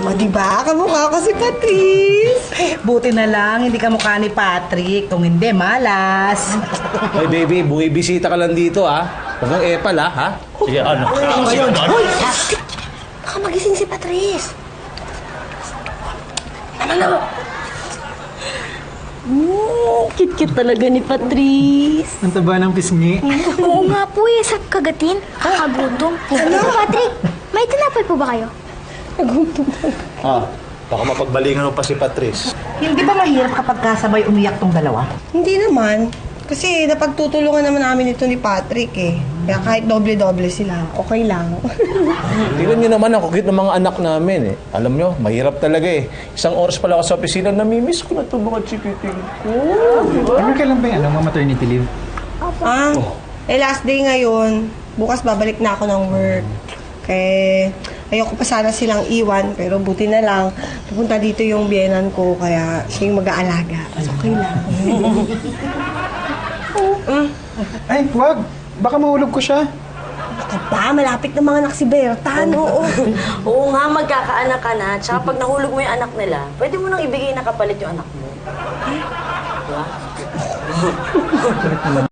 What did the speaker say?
O, diba? Kamukha ko si Patrice. Buti na lang, hindi ka mukha ni Patrick. Kung hindi, malas. Hey baby, bumibisita ka lang dito ha. Huwag kang epal ha. Sige, ano? Uy! Baka magising si Patrice. Ano? Cute-cute talaga ni Patrice. Ang taba ng pisngi. Oo nga po eh, sa kagatin. Kakagutom. Ano, Patrick? May tinapay po ba kayo? Baka mapagbalingan mo pa si Patrice. Hindi ba mahirap kapag kasabay umiyak tong dalawa? Hindi naman. Kasi napagtutulungan naman namin ito ni Patrick eh. Kaya kahit doble-doble sila, okay lang. Tingnan niyo naman ang cute ng mga anak namin eh. Alam niyo, mahirap talaga eh. Isang oras pala ako sa opisina, namimiss ko na itong mga chikiting ko. Ano kailan ba yan? Ang maternity leave? Last day ngayon. Bukas babalik na ako ng work. Kaya ayoko pa sana silang iwan, pero buti na lang. Pupunta dito yung biyenan ko, kaya siya yung mag-aalaga. Mas okay lang. Ay, wag! Baka mahulog ko siya. Baka ba, malapit na mga anak si Bertan, oo. Oo nga, magkakaanak ka na. Tsaka pag nahulog mo yung anak nila, pwede mo nang ibigay na kapalit yung anak mo. Diba?